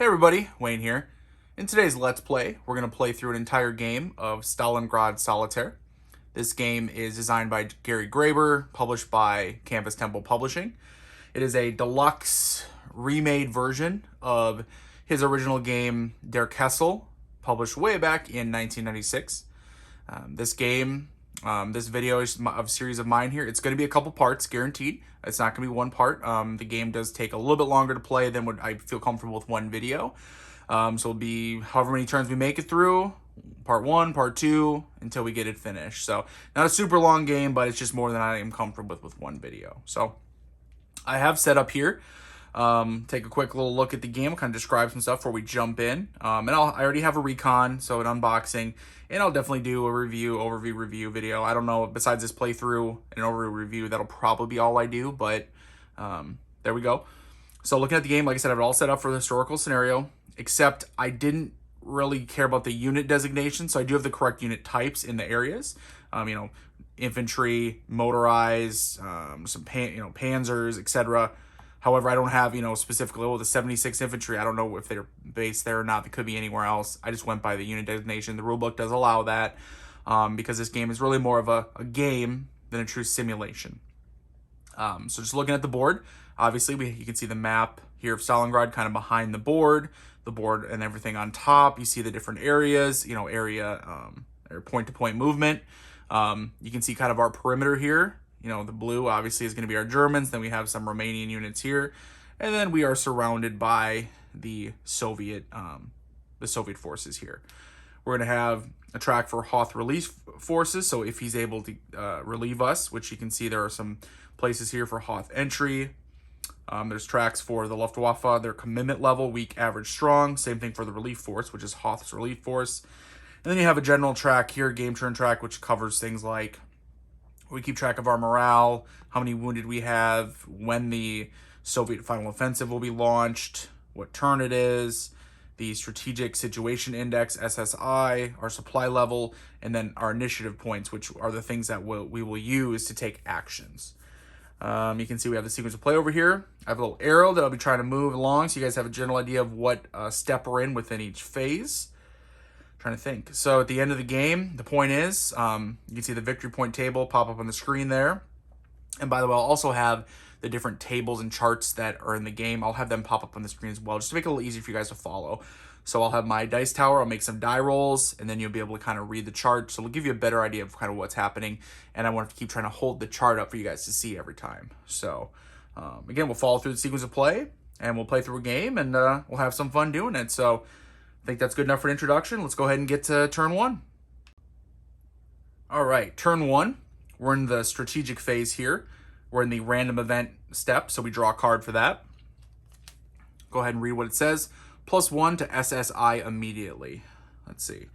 Hey everybody, Wayne here. In today's Let's Play, we're going to play through an entire game of Stalingrad Solitaire. This game is designed by Gary Graber, published by Campus Temple Publishing. It is a deluxe remade version of his original game, Der Kessel, published way back in 1996. This game, this video is a series of mine here. It's going to be a couple parts, guaranteed. It's not going to be one part. The game does take a little bit longer to play than what I feel comfortable with one video. So it'll be however many turns we make it through, part one, part two, until we get it finished. So not a super long game, but it's just more than I am comfortable with one video. So I have set up here. Take a quick little look at the game, kind of describe some stuff before we jump in. And I already have a recon, so an unboxing, and I'll definitely do a overview review video. I don't know, besides this playthrough and an overview review, that'll probably be all I do, but there we go. So looking at the game, like I said, I have it all set up for the historical scenario, except I didn't really care about the unit designation, so I do have the correct unit types in the areas. Infantry, motorized, some panzers, etc. However, I don't have, specifically, the 76 infantry. I don't know if they're based there or not. They could be anywhere else. I just went by the unit designation. The rulebook does allow that because this game is really more of a game than a true simulation. So just looking at the board, obviously, you can see the map here of Stalingrad kind of behind the board and everything on top. You see the different areas, or point-to-point movement. You can see kind of our perimeter here. The blue obviously is going to be our Germans. Then we have some Romanian units here. And then we are surrounded by the Soviet forces here. We're going to have a track for Hoth relief forces. So if he's able to relieve us, which you can see there are some places here for Hoth entry. There's tracks for the Luftwaffe, their commitment level, weak, average, strong. Same thing for the relief force, which is Hoth's relief force. And then you have a general track here, game turn track, which covers things like we keep track of our morale, how many wounded we have, when the Soviet final offensive will be launched, what turn it is, the strategic situation index, SSI, our supply level, and then our initiative points, which are the things that we will use to take actions. You can see we have the sequence of play over here. I have a little arrow that I'll be trying to move along so you guys have a general idea of what step we're in within each phase. Trying to think. So at the end of the game, the point is, you can see the victory point table pop up on the screen there. And by the way, I'll also have the different tables and charts that are in the game. I'll have them pop up on the screen as well, just to make it a little easier for you guys to follow. So I'll have my dice tower, I'll make some die rolls, and then you'll be able to kind of read the chart. So it'll give you a better idea of kind of what's happening. And I want to keep trying to hold the chart up for you guys to see every time. So again, we'll follow through the sequence of play, and we'll play through a game, and we'll have some fun doing it. So I think that's good enough for an introduction. Let's go ahead and get to turn one. All right, turn one. We're in the strategic phase here. We're in the random event step, so we draw a card for that. Go ahead and read what it says. +1 to SSI immediately. Let's see.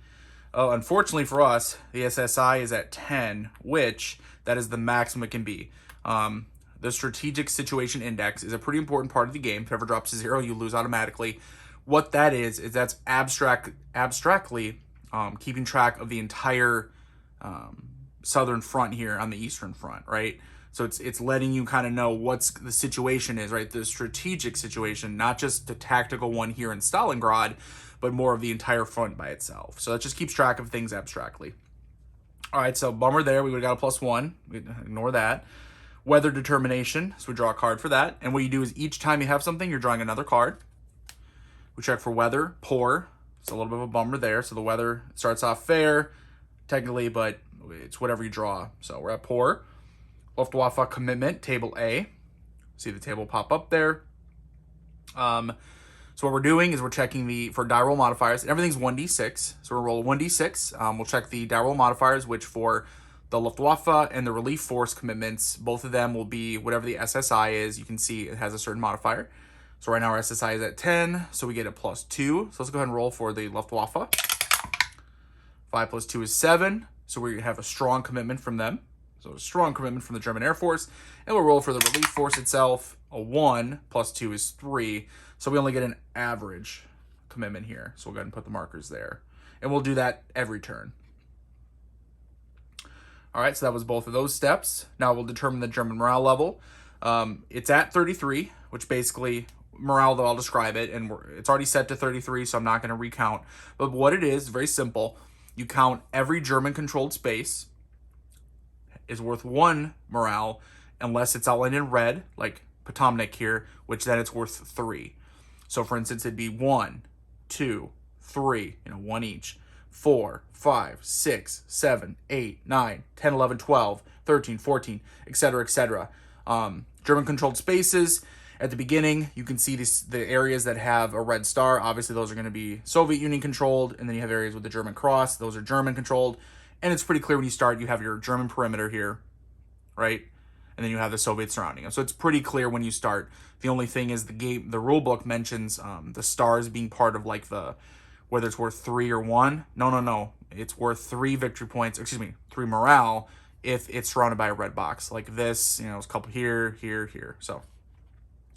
Oh, unfortunately for us, the SSI is at 10, which that is the maximum it can be. The strategic situation index is a pretty important part of the game. If it ever drops to 0, you lose automatically. What that is that's abstractly keeping track of the entire southern front here on the eastern front, right? So it's letting you kind of know what's the situation is, right? The strategic situation, not just the tactical one here in Stalingrad, but more of the entire front by itself. So that just keeps track of things abstractly. All right, so bummer there. We would have got a +1. We ignore that. Weather determination, so we draw a card for that. And what you do is each time you have something, you're drawing another card. We check for weather, poor. It's a little bit of a bummer there. So the weather starts off fair, technically, but it's whatever you draw. So we're at poor. Luftwaffe commitment, table A. See the table pop up there. So what we're doing is we're checking for die roll modifiers. Everything's 1d6. So we'll roll a 1d6. We'll check the die roll modifiers, which for the Luftwaffe and the relief force commitments, both of them will be whatever the SSI is. You can see it has a certain modifier. So right now our SSI is at 10, so we get a +2. So let's go ahead and roll for the Luftwaffe. 5 + 2 is 7, so we have a strong commitment from them. So a strong commitment from the German Air Force. And we'll roll for the relief force itself. A 1 + 2 is 3, so we only get an average commitment here. So we'll go ahead and put the markers there. And we'll do that every turn. All right, so that was both of those steps. Now we'll determine the German morale level. It's at 33, which basically morale, though. I'll describe it, and it's already set to 33, so I'm not going to recount. But what it is, very simple. You count every German-controlled space is worth 1 morale, unless it's outlined in red, like Potomnik here, which then it's worth 3. So, for instance, it'd be 1, 2, 3, 1 each. 4, 5, 6, 7, 8, 9, 10, 11, 12, 13, 14, etc., etc. German-controlled spaces. At the beginning, you can see the areas that have a red star. Obviously, those are going to be Soviet Union-controlled, and then you have areas with the German cross. Those are German-controlled. And it's pretty clear when you start, you have your German perimeter here, right? And then you have the Soviet surrounding them. So it's pretty clear when you start. The only thing is the rule book mentions the stars being part of like whether it's worth 3 or 1. No. It's worth 3 victory points, 3 morale if it's surrounded by a red box. Like this, it's a couple here, here, here. So,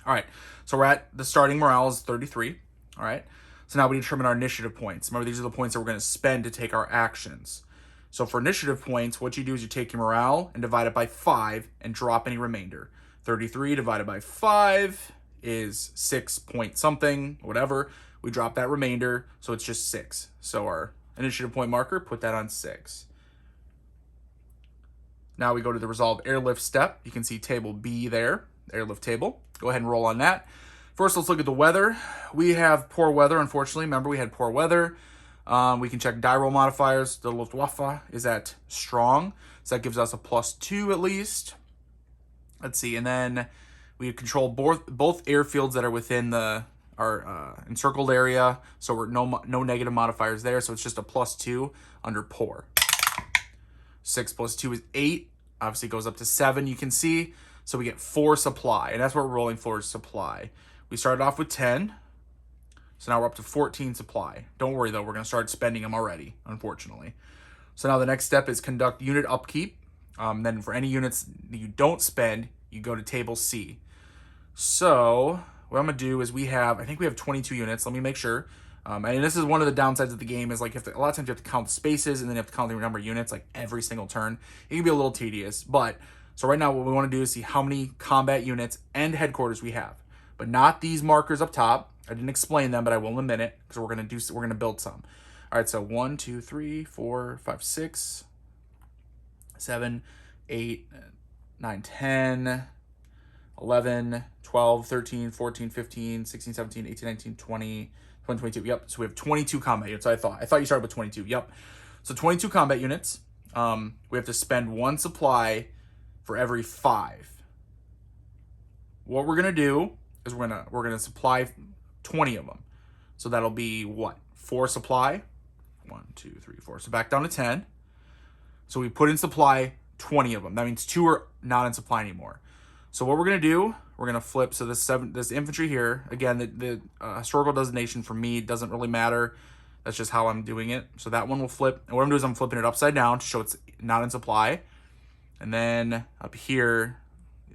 all right. So we're at the starting morale is 33. All right. So now we determine our initiative points. Remember, these are the points that we're going to spend to take our actions. So for initiative points, what you do is you take your morale and divide it by 5 and drop any remainder. 33 divided by 5 is 6 point something, whatever. We drop that remainder, so it's just 6. So our initiative point marker, put that on 6. Now we go to the resolve airlift step. You can see table B there, airlift table. Go ahead and roll on that. First, let's look at the weather. We have poor weather, unfortunately. Remember, we had poor weather. We can check die roll modifiers. The Luftwaffe is at strong, so that gives us a +2 at least. Let's see, and then we control both airfields that are within our encircled area, so we're no negative modifiers there, so it's just a +2 under poor. 6 + 2 is 8. Obviously goes up to 7, you can see. So we get 4 supply, and that's what we're rolling for is supply. We started off with 10, so now we're up to 14 supply. Don't worry, though. We're going to start spending them already, unfortunately. So now the next step is conduct unit upkeep. Then for any units that you don't spend, you go to table C. So what I'm going to do is I think we have 22 units. Let me make sure. And this is one of the downsides of the game is like a lot of times you have to count the spaces and then you have to count the number of units like every single turn. It can be a little tedious. So right now what we want to do is see how many combat units and headquarters we have. But not these markers up top. I didn't explain them, but I will in a minute because we're gonna build some. All right, so 1, 2, 3, 4, 5, 6, 7, 8, 9, 10, 11, 12, 13, 14, 15, 16, 17, 18, 19, 20, 22. Yep. So we have 22 combat units. I thought you started with 22. Yep. So 22 combat units. We have to spend 1 supply for every 5. What we're gonna do is we're gonna supply 20 of them. So that'll be what? 4 supply. 1, 2, 3, 4. So back down to 10. So we put in supply 20 of them. That means 2 are not in supply anymore. So what we're gonna do, we're gonna flip. So this infantry here, again, the historical designation for me doesn't really matter. That's just how I'm doing it. So that one will flip. And what I'm doing is I'm flipping it upside down to show it's not in supply. And then up here,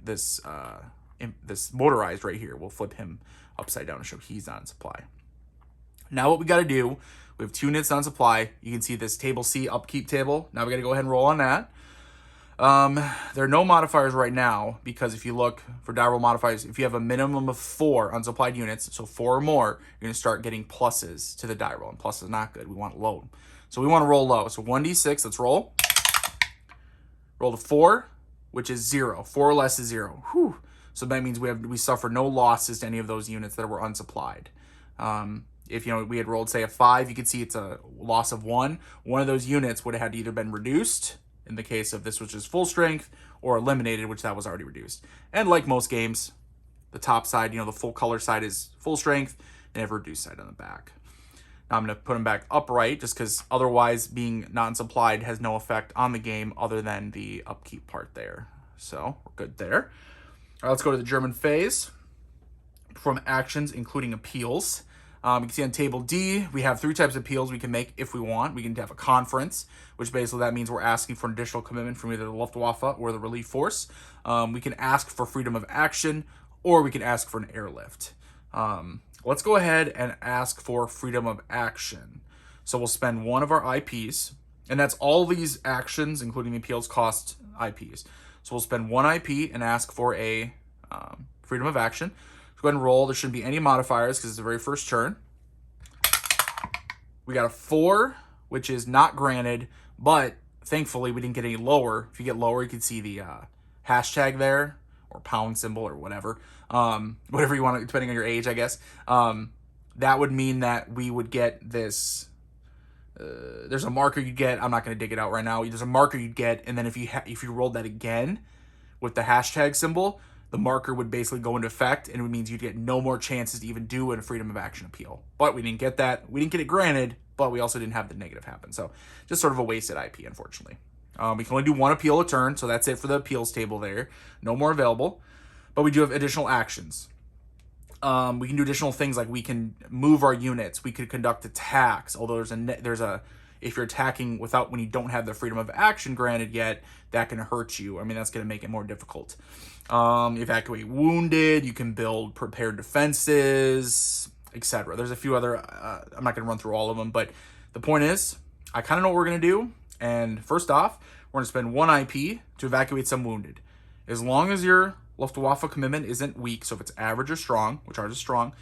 this motorized right here, we'll flip him upside down to show he's not in supply. Now what we got to do, we have 2 units on supply. You can see this table C upkeep table. Now we got to go ahead and roll on that. There are no modifiers right now because if you look for die roll modifiers, if you have a minimum of 4 unsupplied units, so 4 or more, you're going to start getting pluses to the die roll, and plus is not good. We want low. So we want to roll low. So 1d6, let's roll. Roll to 4, which is 0. 4 or less is 0. Whew. So that means we suffer no losses to any of those units that were unsupplied. If we had rolled say a 5, you could see it's a loss of 1. One of those units would have had to either been reduced in the case of this, which is full strength, or eliminated, which that was already reduced. And like most games, the top side, the full color side is full strength, and have a reduced side on the back. Now I'm going to put them back upright just because otherwise being non-supplied has no effect on the game other than the upkeep part there. So we're good there. All right, let's go to the German phase. Perform actions, including appeals. You can see on table D, we have 3 types of appeals we can make if we want. We can have a conference, which basically that means we're asking for an additional commitment from either the Luftwaffe or the relief force. We can ask for freedom of action, or we can ask for an airlift. Let's go ahead and ask for freedom of action. So we'll spend 1 of our IPs, and that's all these actions, including the appeals, cost IPs. So we'll spend 1 IP and ask for a freedom of action. go ahead and roll. There shouldn't be any modifiers because it's the very first turn. We got a 4, which is not granted, but thankfully we didn't get any lower. If you get lower, you can see the hashtag there, or pound symbol, or whatever. Whatever you want, depending on your age, I guess. That would mean that we would get this. There's a marker you get. I'm not going to dig it out right now. There's a marker you'd get, and then if you rolled that again with the hashtag symbol, the marker would basically go into effect, and it means you'd get no more chances to even do a freedom of action appeal. But we didn't get that. We didn't get it granted, but we also didn't have the negative happen. So just sort of a wasted IP, unfortunately. We can only do 1 appeal a turn, so that's it for the appeals table there. No more available. But we do have additional actions. We can do additional things like we can move our units. We could conduct attacks, although if you're attacking when you don't have the freedom of action granted yet, that can hurt you. I mean, that's going to make it more difficult. Evacuate wounded. You can build prepared defenses, etc. There's a few other, I'm not going to run through all of them, but the point is, I kind of know what we're going to do. And first off, we're going to spend 1 IP to evacuate some wounded. As long as your Luftwaffe commitment isn't weak, so if it's average or strong, which ours is strong,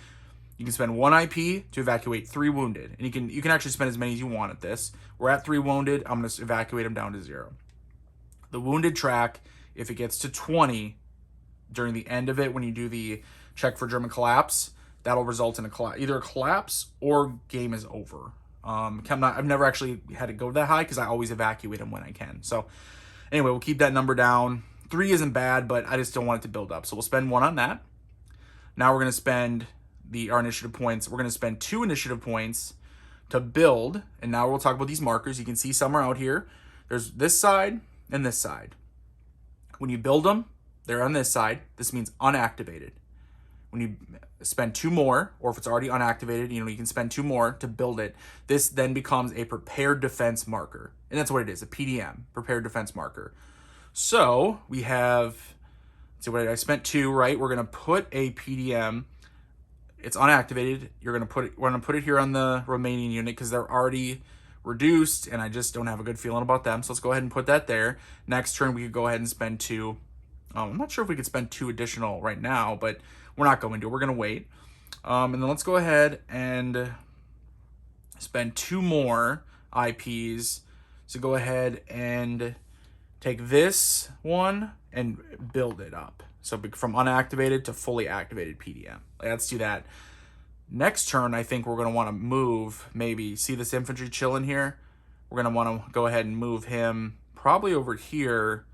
you can spend 1 IP to evacuate 3 wounded. And you can actually spend as many as you want at this. We're at 3 wounded. I'm going to evacuate them down to 0. The wounded track, if it gets to 20 during the end of it, when you do the check for German collapse, that'll result in either a collapse or game is over. I've never actually had to go that high because I always evacuate them when I can. So anyway, we'll keep that number down. 3 isn't bad, but I just don't want it to build up. So we'll spend 1 on that. Now we're going to spend our initiative points. We're going to spend 2 initiative points to build. And now we'll talk about these markers. You can see some are out here. There's this side and this side. When you build them, they're on this side. This means unactivated. When you spend 2 more, or if it's already unactivated, you can spend 2 more to build it. This then becomes a prepared defense marker. And that's what it is, a PDM, prepared defense marker. So we have, I spent 2, right? We're going to put a PDM. It's unactivated. We're going to put it here on the Romanian unit because they're already reduced, and I just don't have a good feeling about them. So let's go ahead and put that there. Next turn, we could go ahead and spend 2. I'm not sure if we could spend 2 additional right now, but we're not going to. We're going to wait. And then let's go ahead and spend 2 more IPs. So go ahead and take this one and build it up. So from unactivated to fully activated PDM. Let's do that. Next turn, I think we're going to want to move, maybe, see this infantry chilling here? We're going to want to go ahead and move him probably over here.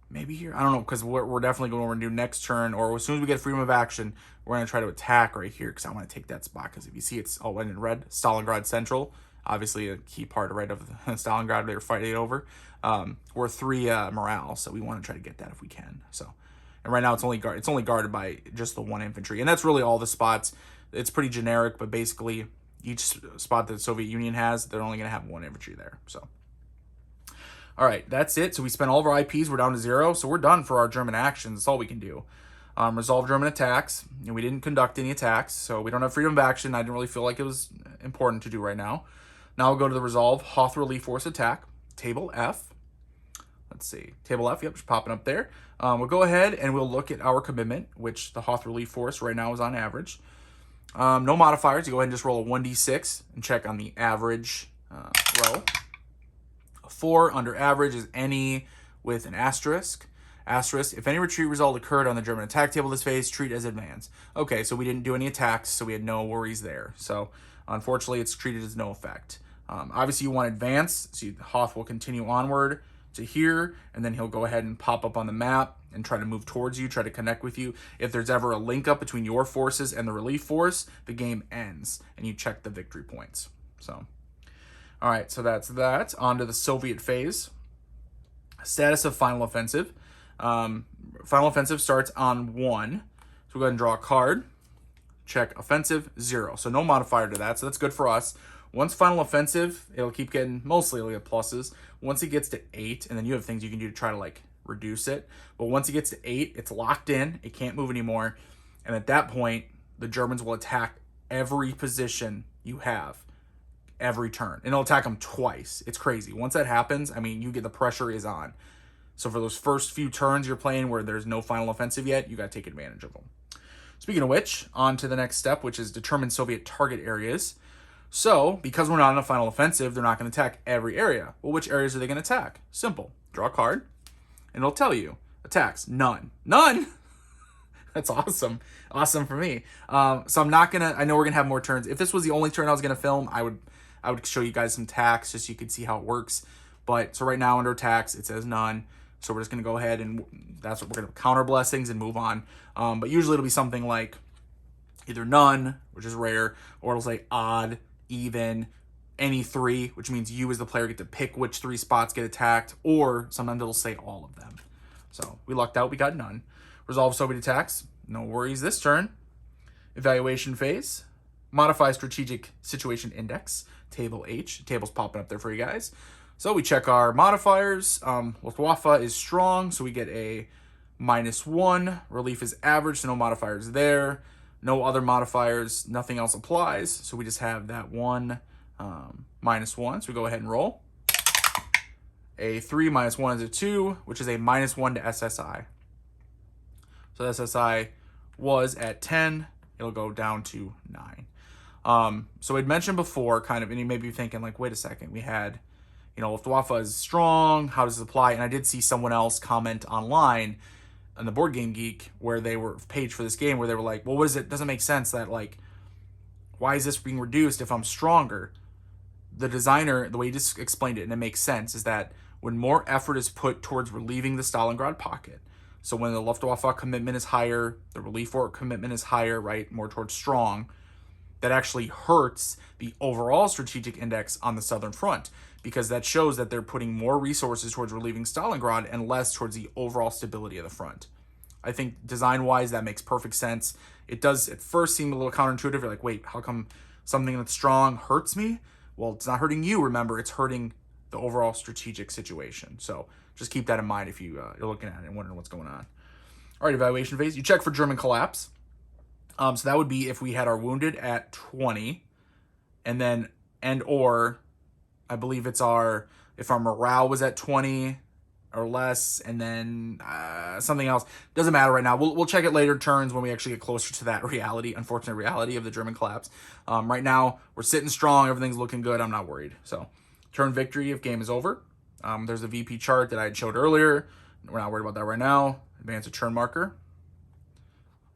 Maybe here. I don't know, because we're definitely going to do next turn, or as soon as we get freedom of action, we're going to try to attack right here, because I want to take that spot, because if you see it's all in red, Stalingrad Central, obviously a key part right of Stalingrad they were fighting over. We're 3 morale, so we want to try to get that if we can. So, and right now it's only guarded by just the 1 infantry, and that's really all the spots. It's pretty generic, but basically each spot that the Soviet Union has, they're only going to have 1 infantry there. So, all right, that's it. So we spent all of our IPs. We're down to 0, so we're done for our German actions. That's all we can do. Resolve German attacks, and we didn't conduct any attacks, so we don't have freedom of action. I didn't really feel like it was important to do right now. Now we'll go to the Resolve Hoth Relief Force attack, Table F. Let's see, Table F, yep, just popping up there. We'll go ahead and we'll look at our commitment, which the Hoth Relief Force right now is on average. No modifiers. You go ahead and just roll a 1d6 and check on the average row. A 4 under average is any with an asterisk. Asterisk, if any retreat result occurred on the German attack table this phase, treat as advance. Okay, so we didn't do any attacks, so we had no worries there. So unfortunately, it's treated as no effect. Obviously, you want advance, so Hoth will continue onward to here, and then he'll go ahead and pop up on the map and try to move towards you, try to connect with you. If there's ever a link up between your forces and the relief force, the game ends, and you check the victory points. So, all right, so that's that. On to the Soviet phase. Status of Final Offensive. Final Offensive starts on 1. So we'll go ahead and draw a card. Check Offensive, 0. So no modifier to that, so that's good for us. Once Final Offensive, it'll keep getting, mostly it'll get pluses. Once it gets to 8, and then you have things you can do to try to reduce it. But once it gets to 8, it's locked in. It can't move anymore. And at that point, the Germans will attack every position you have every turn. And it'll attack them twice. It's crazy. Once that happens, I mean, the pressure is on. So for those first few turns you're playing where there's no Final Offensive yet, you got to take advantage of them. Speaking of which, on to the next step, which is determine Soviet target areas. So, because we're not in a final offensive, they're not going to attack every area. Well, which areas are they going to attack? Simple. Draw a card, and it'll tell you. Attacks, none. None? That's awesome. Awesome for me. So I'm not going to, I know we're going to have more turns. If this was the only turn I was going to film, I would show you guys some attacks just so you could see how it works. But, so right now under attacks, it says none. So we're just going to go ahead and that's what we're going to counter blessings and move on. But usually it'll be something like either none, which is rare, or it'll say odd, even, any three, which means you as the player get to pick which 3 spots get attacked, or sometimes it'll say all of them. So we lucked out, we got none. Resolve Soviet attacks, no worries this turn. Evaluation phase, modify strategic situation index, table H, table's popping up there for you guys. So we check our modifiers. Luftwaffe is strong, so we get a -1. Relief is average, so no modifiers there. No other modifiers, nothing else applies. So we just have that one -1. So we go ahead and roll. A 3 -1 is a 2, which is a -1 to SSI. So the SSI was at 10. It'll go down to 9. So we'd mentioned before, kind of, and you may be thinking, like, wait a second, we had, Luftwaffe is strong. How does it apply? And I did see someone else comment online on the Board Game Geek where they were page for this game where they were like, well, what is it? Doesn't make sense that, like, why is this being reduced if I'm stronger? The designer, the way he just explained it, and it makes sense, is that when more effort is put towards relieving the Stalingrad pocket, so when the Luftwaffe commitment is higher, the relief fort commitment is higher, right, more towards strong, that actually hurts the overall strategic index on the southern front, because that shows that they're putting more resources towards relieving Stalingrad and less towards the overall stability of the front. I think design-wise, that makes perfect sense. It does at first seem a little counterintuitive. You're like, wait, how come something that's strong hurts me? Well, it's not hurting you, remember. It's hurting the overall strategic situation. So just keep that in mind if you're looking at it and wondering what's going on. All right, evaluation phase. You check for German collapse. So that would be if we had our wounded at 20, or I believe it's if our morale was at 20 or less, and then something else. Doesn't matter right now. We'll check it later turns when we actually get closer to that unfortunate reality of the German collapse. Right now, we're sitting strong. Everything's looking good. I'm not worried. So, turn victory if game is over. There's a VP chart that I had showed earlier. We're not worried about that right now. Advance a turn marker.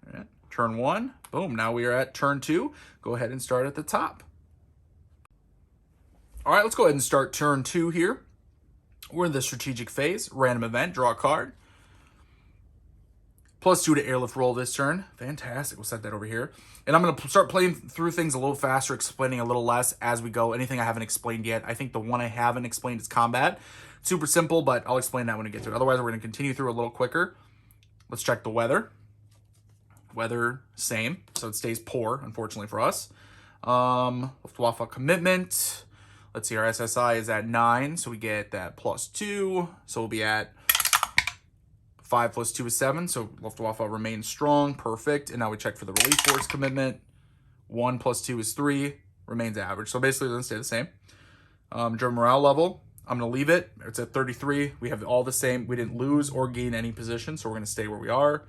All right. Turn 1. Boom. Now we are at turn 2. Go ahead and start at the top. All right, let's go ahead and start turn 2 here. We're in the strategic phase. Random event. Draw a card. +2 to airlift roll this turn. Fantastic. We'll set that over here. And I'm going to start playing through things a little faster, explaining a little less as we go. Anything I haven't explained yet. I think the one I haven't explained is combat. Super simple, but I'll explain that when we get to it. Otherwise, we're going to continue through a little quicker. Let's check the weather. Weather, same. So it stays poor, unfortunately for us. Luftwaffe commitment. Let's see, our SSI is at 9, so we get that +2. So we'll be at 5 + 2 is 7, so Luftwaffe remains strong, perfect. And now we check for the relief force commitment. 1 + 2 is 3, remains average. So basically, it's going to stay the same. German morale level, I'm going to leave it. It's at 33. We have all the same. We didn't lose or gain any position, so we're going to stay where we are.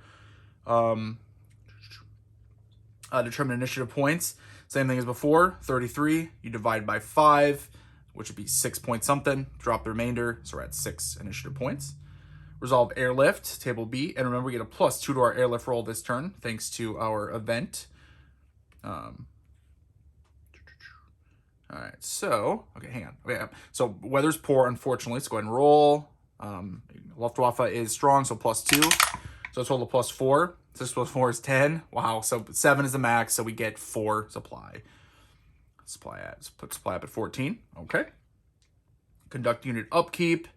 Determine initiative points. Same thing as before, 33. You divide by 5, which would be 6 point something. Drop the remainder, so we're at 6 initiative points. Resolve airlift, table B. And remember, we get a +2 to our airlift roll this turn, thanks to our event. All right, so, okay, hang on. Okay, so weather's poor, unfortunately. Let's go ahead and roll. Luftwaffe is strong, so +2. So a total of +4. 6 + 4 is 10. Wow, so 7 is the max, so we get 4 supply. Let's put supply up at 14. Okay. Conduct unit upkeep.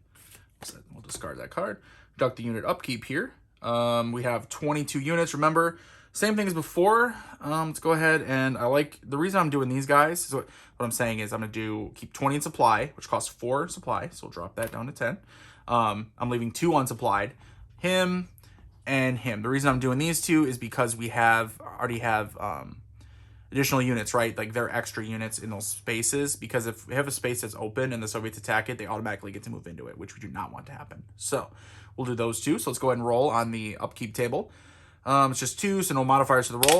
So we'll discard that card. Conduct the unit upkeep here. We have 22 units. Remember, same thing as before. Let's go ahead and the reason I'm doing these guys is what I'm saying is I'm going to keep 20 in supply, which costs 4 supply. So we'll drop that down to 10. I'm leaving 2 unsupplied. Him and him. The reason I'm doing these 2 is because we already have additional units, right? Like they're extra units in those spaces, because if we have a space that's open and the Soviets attack it, they automatically get to move into it, which we do not want to happen. So we'll do those 2. So let's go ahead and roll on the upkeep table. It's just 2, so no modifiers to the roll.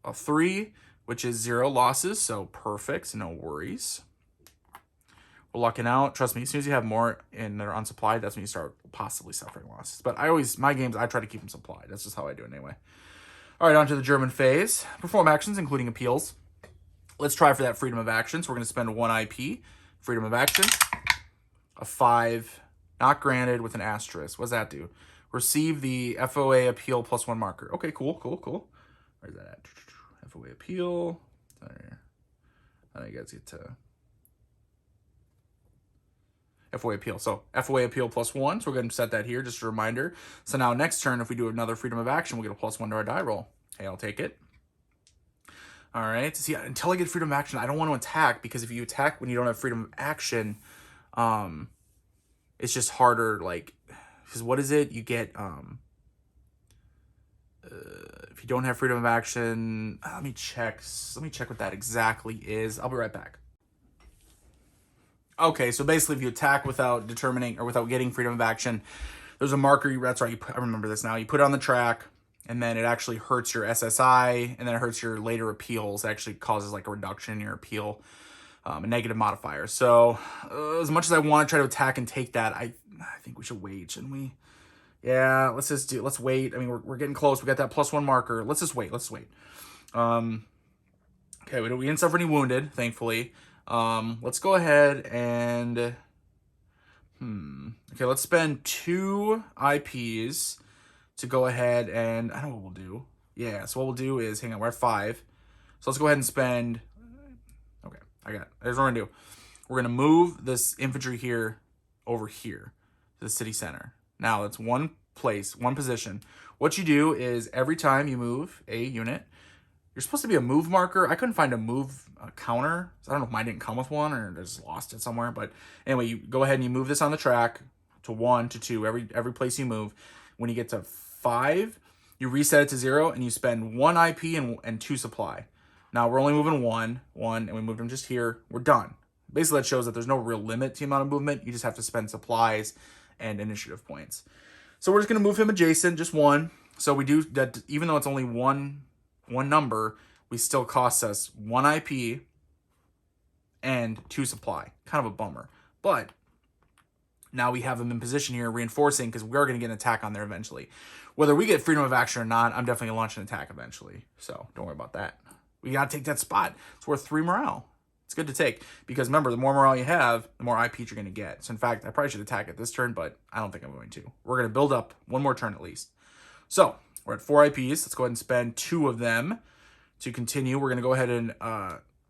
A 3, which is 0 losses, so perfect, so no worries. We're lucking out. Trust me, as soon as you have more and they're unsupplied, that's when you start possibly suffering losses. But my games, I try to keep them supplied. That's just how I do it anyway. All right, on to the German phase. Perform actions, including appeals. Let's try for that freedom of action. So we're going to spend 1 IP, freedom of action. A 5, not granted with an asterisk. What does that do? Receive the FOA appeal +1 marker. Okay, cool. Where's that at? FOA appeal. How do you guys get to FOA appeal? So FOA appeal +1. So we're going to set that here, just a reminder. So now next turn, if we do another freedom of action, we'll get a +1 to our die roll. Hey, I'll take it. All right. See, until I get freedom of action, I don't want to attack, because if you attack when you don't have freedom of action, it's just harder. Like, because what is it? You get if you don't have freedom of action. Let me check what that exactly is. I'll be right back. Okay, so basically, if you attack without determining or without getting freedom of action, there's a marker. That's right. I remember this now. You put it on the track, and then it actually hurts your SSI, and then it hurts your later appeals. It actually causes like a reduction in your appeal, a negative modifier. So as much as I want to try to attack and take that, I think we should wait, shouldn't we? Yeah, let's wait. I mean, we're getting close. We got that +1 marker. Let's just wait. Okay, we didn't suffer any wounded, thankfully. Let's go ahead and okay, let's spend 2 IPs to go ahead and I know what we'll do. Yeah, so what we'll do is, hang on, we're at 5. So let's go ahead and spend, okay, I got it. Here's what we're gonna do. We're gonna move this infantry here over here to the city center. Now that's one place, one position. What you do is every time you move a unit, you're supposed to be a move marker. I couldn't find a move counter. So I don't know if mine didn't come with one or I just lost it somewhere. But anyway, you go ahead and you move this on the track to 1 to 2, every place you move. When you get to 5, you reset it to 0 and you spend 1 IP and 2 supply. Now we're only moving one, and we moved them just here. We're done. Basically, that shows that there's no real limit to the amount of movement. You just have to spend supplies and initiative points. So we're just going to move him adjacent, just 1. So we do that, even though it's only one number, we still cost us 1 IP and 2 supply. Kind of a bummer. But now we have him in position here, reinforcing, because we are going to get an attack on there eventually. Whether we get freedom of action or not, I'm definitely going to launch an attack eventually. So don't worry about that. We got to take that spot. It's worth 3 morale. It's good to take, because remember, the more morale you have, the more IPs you're going to get. So in fact, I probably should attack it this turn, but I don't think I'm going to. We're going to build up 1 more turn at least. So we're at 4 IPs. Let's go ahead and spend 2 of them to continue. We're going to go ahead and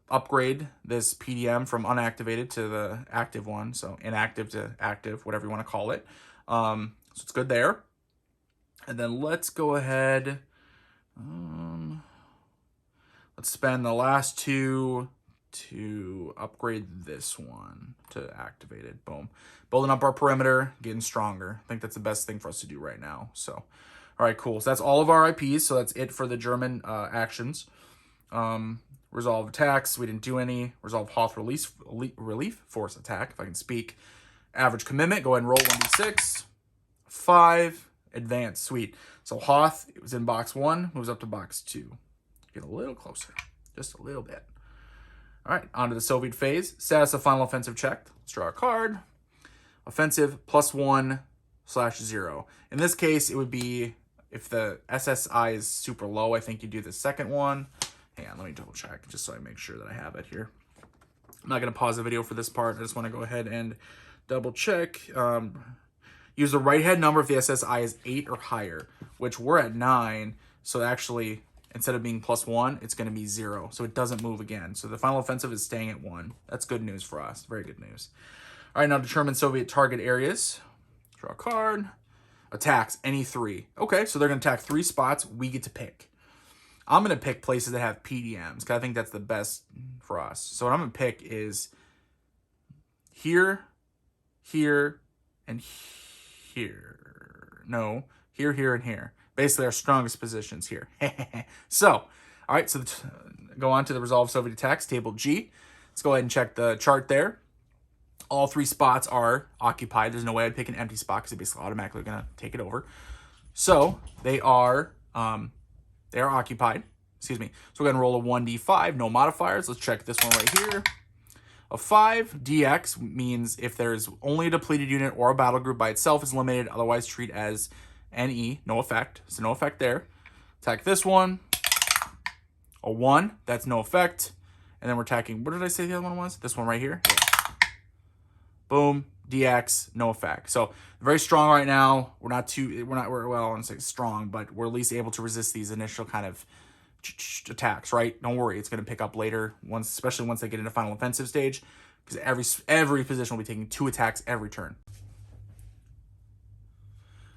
upgrade this PDM from unactivated to the active one. So inactive to active, whatever you want to call it. So it's good there. And then let's go ahead. Let's spend the last 2 to upgrade this one to activated. Boom. Building up our perimeter, getting stronger. I think that's the best thing for us to do right now. So, all right, cool. So that's all of our IPs. So that's it for the German actions. Resolve attacks. We didn't do any. Resolve Hoth relief force attack, if I can speak. Average commitment. Go ahead and roll 1d6. 5. Advance. Sweet. So Hoth, it was in box 1, moves up to box 2. Get a little closer. Just a little bit. All right, on to the Soviet phase. Status of final offensive checked. Let's draw a card. Offensive +1/0. In this case, it would be if the SSI is super low, I think you do the second one. Hang on, let me double check just so I make sure that I have it here. I'm not going to pause the video for this part. I just want to go ahead and double check. Use the right head number if the SSI is 8 or higher, which we're at 9. So actually, instead of being +1, it's going to be 0. So it doesn't move again. So the final offensive is staying at 1. That's good news for us. Very good news. All right, now determine Soviet target areas. Draw a card. Attacks, any 3. Okay, so they're going to attack 3 spots. We get to pick. I'm going to pick places that have PDMs, because I think that's the best for us. So what I'm going to pick is here, here, and here. No, here, here, and here. Basically our strongest positions here. So, all right, so go on to the Resolve Soviet Attacks, Table G. Let's go ahead and check the chart there. All 3 spots are occupied. There's no way I'd pick an empty spot because it's basically automatically going to take it over. So they are occupied. Excuse me. So we're going to roll a 1d5, no modifiers. Let's check this one right here. A 5, DX means if there's only a depleted unit or a battle group by itself is eliminated, otherwise treat as NE, no effect. So no effect there. Attack this one. A 1, that's no effect. And then we're attacking, what did I say the other one was? This one right here. Yeah. Boom, DX, no effect. So very strong right now. We're not, well, I don't say strong, but we're at least able to resist these initial kind of attacks, right? Don't worry, it's going to pick up later, especially once they get into final offensive stage, because every position will be taking 2 attacks every turn.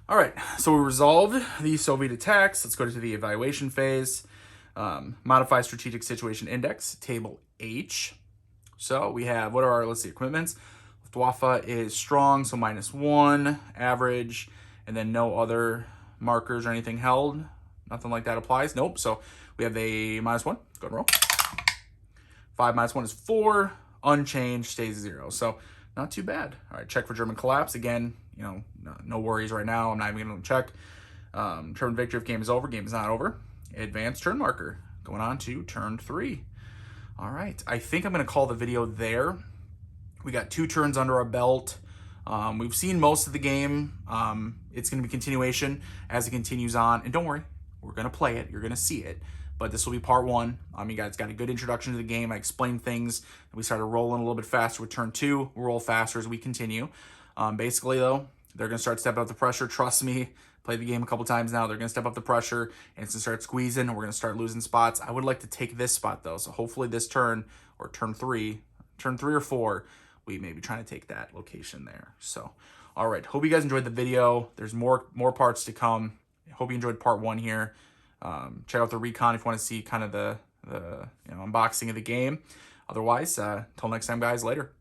All right, so we resolved the Soviet attacks. Let's go to the evaluation phase. Modify strategic situation index, table H. So we have, what are our, let's see, equipments. Luftwaffe is strong, so -1, average, and then no other markers or anything held. Nothing like that applies. Nope. So we have a -1. Go ahead and roll. 5 -1 is 4. Unchanged, stays 0. So not too bad. All right, check for German collapse. Again, no worries right now. I'm not even going to check. Turn victory if game is over. Game is not over. Advanced turn marker. Going on to turn 3. All right. I think I'm going to call the video there. We got 2 turns under our belt. We've seen most of the game. It's going to be continuation as it continues on. And don't worry, we're going to play it. You're going to see it. But this will be part 1. You guys got a good introduction to the game. I explained things. And we started rolling a little bit faster with turn 2. We'll roll faster as we continue. Basically, though, they're going to start stepping up the pressure. Trust me. Played the game a couple times now. They're going to step up the pressure. And it's going to start squeezing. And we're going to start losing spots. I would like to take this spot, though. So hopefully this turn, or turn 3 or 4, we may be trying to take that location there. So, all right. Hope you guys enjoyed the video. There's more parts to come. Hope you enjoyed part 1 here. Check out the recon if you want to see kind of the unboxing of the game. Otherwise, until next time, guys, later.